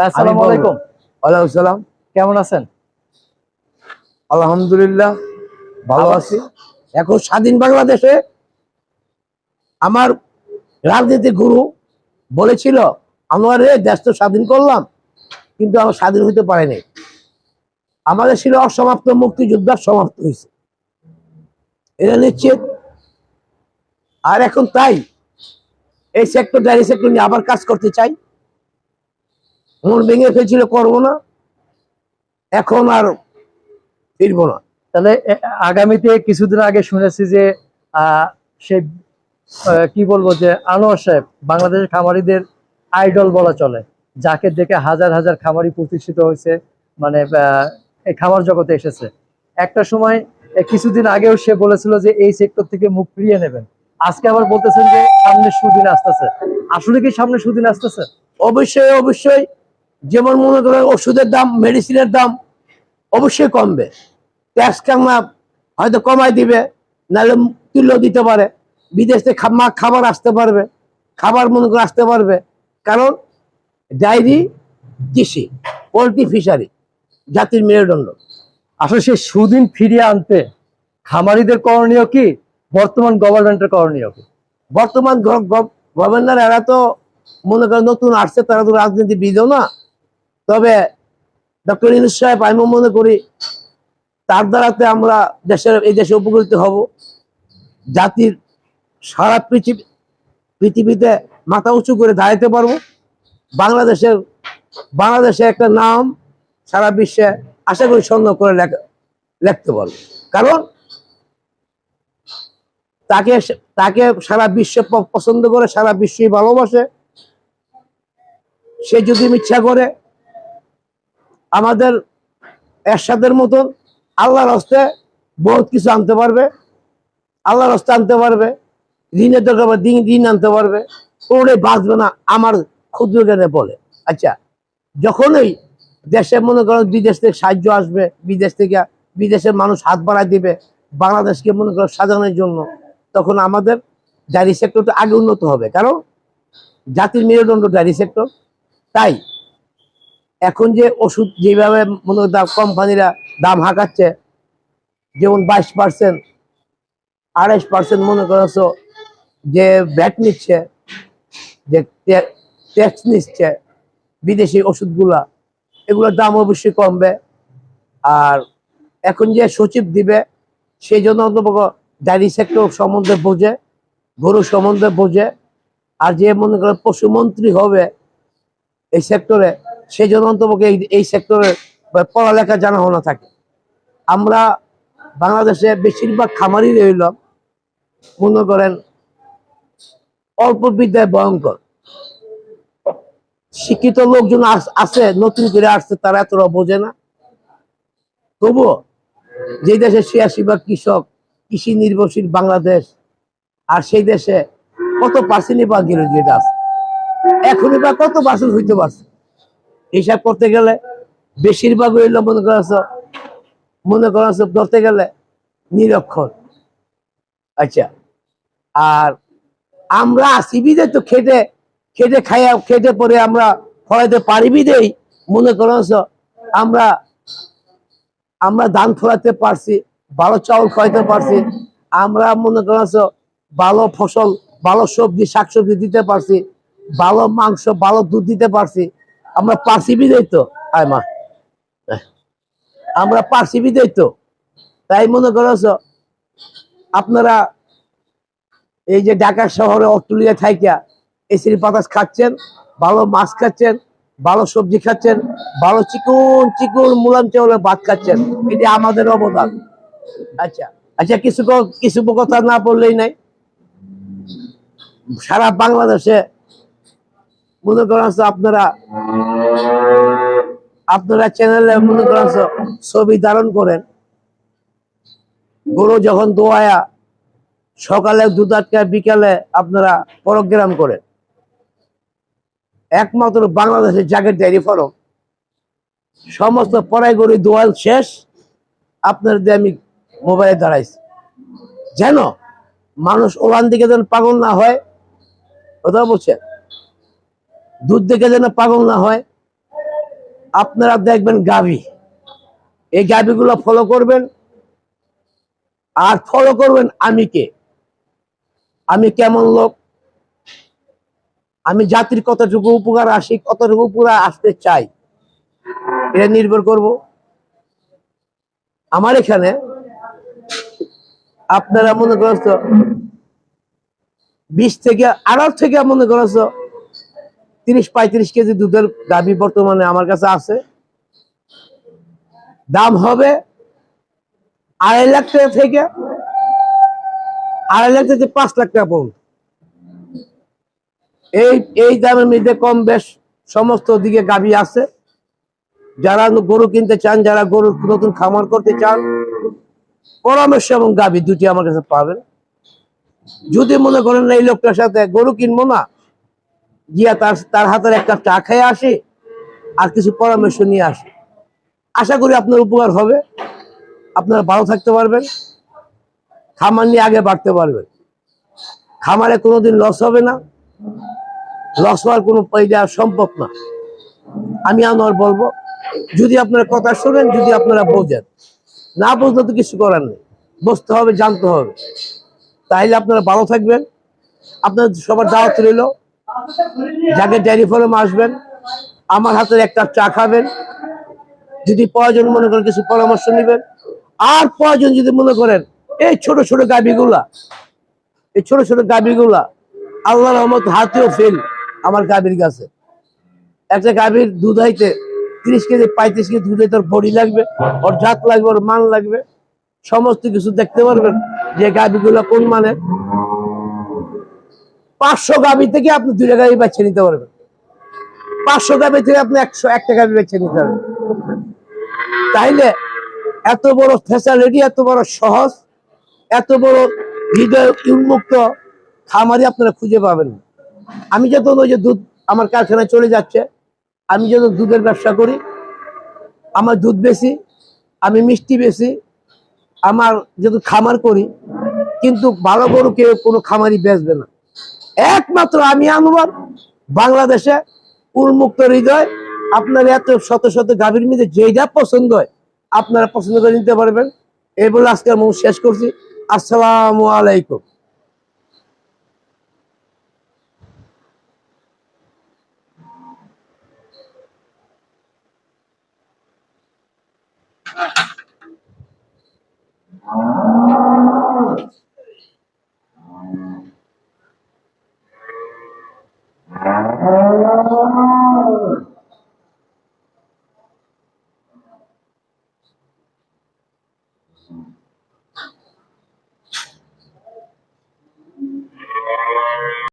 আসসালামু আলাইকুম। ওয়ালাইকুম সালাম। কেমন আছেন? আলহামদুলিল্লাহ ভালো আবার- আছি। এখন স্বাধীন বাংলাদেশে আমার রাজনীতি গুরু বলেছিল, আনোয়ার রে, দেশ তো স্বাধীন করলাম, কিন্তু আমার স্বাধীন হইতে পারেনি। আমাদের ছিল অসমাপ্ত মুক্তিযুদ্ধ, সমাপ্ত হয়েছে, এটা নিশ্চিত। আর এখন তাই এই সেক্টর, ডায়েরি সেক্টর নিয়ে আবার কাজ করতে চাই। মন ভেঙে ফেলছিল, করবো না, এখন আর ফিরবো না। তাহলে আগামীতে কিছুদিন আগে শুনেছি যে আহ, সে কি বলবো যে আনোয়ার সাহেব বাংলাদেশের খামারিদের আইডল বলা চলে, যাকে দেখে হাজার হাজার খামারি প্রতিষ্ঠিত হয়েছে, মানে এই খামার জগতে এসেছে। একটা সময় কিছুদিন আগেও সে বলেছিল যে এই সেক্টর থেকে মুখ ফিরিয়ে নেবেন। আজকে আবার বলতেছেন যে সামনে সুদিন আসতেছে। আসলে কি সামনে সুদিন আসতেছে? অবশ্যই অবশ্যই। যেমন মনে করেন ওষুধের দাম, মেডিসিনের দাম অবশ্যই কমবে। ট্যাক্স কামা হয়তো কমাই দিবে, নাহলে তুল্য দিতে পারে। বিদেশ থেকে খাবার আসতে পারবে, খাবার মনে করে আসতে পারবে। কারণ ডায়েরি, কৃষি, পোলট্রি, ফিশারি জাতির মেরুদণ্ড। আসলে সেই সুদিন ফিরিয়ে আনতে খামারিদের করণীয় কি, বর্তমান গভর্নমেন্টের করণীয় কি? বর্তমান গভর্নর এরা তো মনে করেন নতুন আসছে, তারা তো রাজনীতিবিদও না। তবে ডক্টর ইউনূস সাহেব, আমি মনে করি তার দ্বারাতে আমরা এই দেশে উপকৃত হব। জাতির সারা পৃথিবীতে মাথা উঁচু করে দাঁড়াতে পারবো। বাংলাদেশের বাংলাদেশে একটা নাম সারা বিশ্বে আশা করি স্বর্ণ করে লিখতে পারবো। কারণ তাকে তাকে সারা বিশ্ব পছন্দ করে, সারা বিশ্বই ভালোবাসে। সে যদি ইচ্ছা করে আমাদের এরশাদের মতন আল্লাহর হস্তে বহুত কিছু আনতে পারবে, আল্লাহর হস্তে আনতে পারবে, ঋণের দরকার ঋণ আনতে পারবে, কোনোটাই বাঁচবে না আমার ক্ষুদ্র জ্ঞানে বলে। আচ্ছা, যখনই দেশে মনে করেন বিদেশ থেকে সাহায্য আসবে, বিদেশের মানুষ হাত বাড়ায় দিবে বাংলাদেশকে মনে করেন সাজানোর জন্য, তখন আমাদের ডায়েরি সেক্টরটা আগে উন্নত হবে। কারণ জাতির মেরুদণ্ড ডায়েরি সেক্টর। তাই এখন যে ওষুধ যেভাবে মনে কোম্পানিরা দাম হাঁকাচ্ছে, যেমন 22%, 28% মনে করছো যে ভ্যাট নিচ্ছে, যে ট্যাক্স নিচ্ছে বিদেশি ওষুধগুলা, এগুলোর দাম অবশ্যই কমবে। আর এখন যে সচিব দিবে, সেই জন্য অন্তত ডায়েরি সেক্টর সম্বন্ধে বোঝে, গরু সম্বন্ধে বোঝে। আর যে মনে করে পশুমন্ত্রী হবে এই সেক্টরে, সেই জন্য অন্তত এই সেক্টরের পড়ালেখা জানা হোনা থাকে। আমরা বাংলাদেশে বেশিরভাগ খামারই রইল মনে করেন অল্প বিদ্যায় ভয়ঙ্কর। শিক্ষিত লোকজন আছে, নতুন করে আসছে, তারা এতটা বোঝে না। তবুও যে দেশে ৮৬% কৃষক, কৃষি নির্ভরশীল বাংলাদেশ, আর সেই দেশে কত পার্সেন্টই বা গ্রাজুয়েট আছে, এখনই বা কত পার্সেন্ট হইতে পারছে হিসাব করতে গেলে বেশিরভাগ হইল মনে করা ধরতে গেলে নিরক্ষর। আচ্ছা, আর আমরা আসি বিদেই তো খেটে খেটে খাইয়া খেটে পরে আমরা ফলাইতে পারি বিদেই মনে করা আমরা আমরা ধান ফলাতে পারছি, ভালো চাউল খাওয়াইতে পারছি, আমরা মনে করা ভালো ফসল, ভালো সবজি, শাকসবজি দিতে পারছি, ভালো মাংস, ভালো দুধ দিতে পারছি। আমরা পারছি বিদেই তো মা, আমরা পারছি বিদেই তো। তাই মনে করছ আপনারা এই যে ঢাকা শহরে অস্ট্রেলিয়া থাইকা এসির বাতাস খাচ্ছেন, ভালো মাছ খাচ্ছেন, ভালো সবজি খাচ্ছেন, ভালো চিকুন চিকুন মুলাম চাউলের ভাত খাচ্ছেন, এটি আমাদের অবদান। আচ্ছা আচ্ছা, কিছু কথা না বললেই নাই। সারা বাংলাদেশে মনে করেন আপনারা চ্যানেলে মনে করেন ছবি ধারণ করেন, গরু যখন দোয়ায়া সকালে দুধ আটকা, বিকালে আপনারা প্রোগ্রাম করেন। একমাত্র বাংলাদেশের জাগের ডায়েরি ফার্ম সমস্ত পড়াই গরু দোয়াল শেষ, আপনার দিয়ে আমি মোবাইলে দাঁড়াইছি, যেন মানুষ ওখান দিকে যেন পাগল না হয়। কথা বলছেন, দুধ দেখে যেন পাগল না হয়, আপনারা দেখবেন গাভী, এই গাভীগুলো ফলো করবেন। আর ফলো করবেন আমি কে, আমি কেমন লোক, আমি জাতির কতটুকু উপকার আসি, কতটুকু উপকার আসতে চাই, এটা নির্ভর করব। আমার এখানে আপনারা মনে করছো 20 থেকে 18 থেকে মনে করছো 30-35 কেজি দুধের গাভী বর্তমানে আমার কাছে আছে। দাম হবে 2.5 লাখ টাকা থেকে 5 লাখ টাকা পর্যন্ত। এই এই দামের মধ্যে কম বেশ সমস্ত দিকে গাভী আছে। যারা গরু কিনতে চান, যারা গরুর নতুন খামার করতে চান, পরামর্শ এবং গাভী দুটি আমার কাছে পাবেন। যদি মনে করেন এই লোকটার সাথে গরু কিনবো না, গিয়া তার হাতের একটা চা খেয়ে আসি আর কিছু পরামর্শ নিয়ে আসি, আশা করি আপনার উপকার হবে, আপনারা ভালো থাকতে পারবেন, খামার নিয়ে আগে বাড়তে পারবেন। খামারে কোনোদিন লস হবে না, লস হওয়ার কোনো পয়সা সম্ভব না। আমি আনোয়ার বলবো, যদি আপনারা কথা শোনেন, যদি আপনারা বোঝেন, না বুঝলে তো কিছু করার নেই, বুঝতে হবে, জানতে হবে। তাইলে আপনারা ভালো থাকবেন। আপনার সবার দাওয়াত রইল, যাকে ডেয়ারি ফার্মে আসবেন, আমার হাতের একটা চা খাবেন, যদি প্রয়োজন মনে করেন কিছু পরামর্শ নেবেন। আর প্রয়োজন যদি মনে করেন এই ছোট ছোট গাভীগুলা, এই ছোট ছোট গাভীগুলা আল্লাহর রহমত হাতেও ফেল আমার গাভীর কাছে। একটা গাভীর দুধ হইতে 30 কেজি 35 কেজি দুধে তোর বডি লাগবে, ওর জাত লাগবে, ওর মান লাগবে, সমস্ত কিছু দেখতে পারবেন যে গাভীগুলো কোন মানের। 500 গাভী থেকে আপনি 2টা গাভী বেছে নিতে পারবেন, 500 গাভী থেকে আপনি 101টা গাভী বেছে নিতে পারবেন। তাইলে এত বড় ফ্যাসিলিটি, এত বড় সহজ, এত বড় হৃদয় উন্মুক্ত খামারি আপনারা খুঁজে পাবেন না। আমি যখন ওই যে দুধ আমার কারখানায় চলে যাচ্ছে, আমি যখন দুধের ব্যবসা করি, আমার দুধ বেশি, আমি মিষ্টি বেশি, আমার যেহেতু খামার করি, কিন্তু ভালো গরু কেউ কোনো খামারি বেচবে না। একমাত্র আমি আনোয়ার বাংলাদেশে উন্মুক্ত হৃদয়। আপনার এত শত শত গাভীর মধ্যে যেটা পছন্দ হয় আপনারা পছন্দ করে নিতে পারবেন। এই বলে আজকে আমি শেষ করছি। আসসালামু আলাইকুম।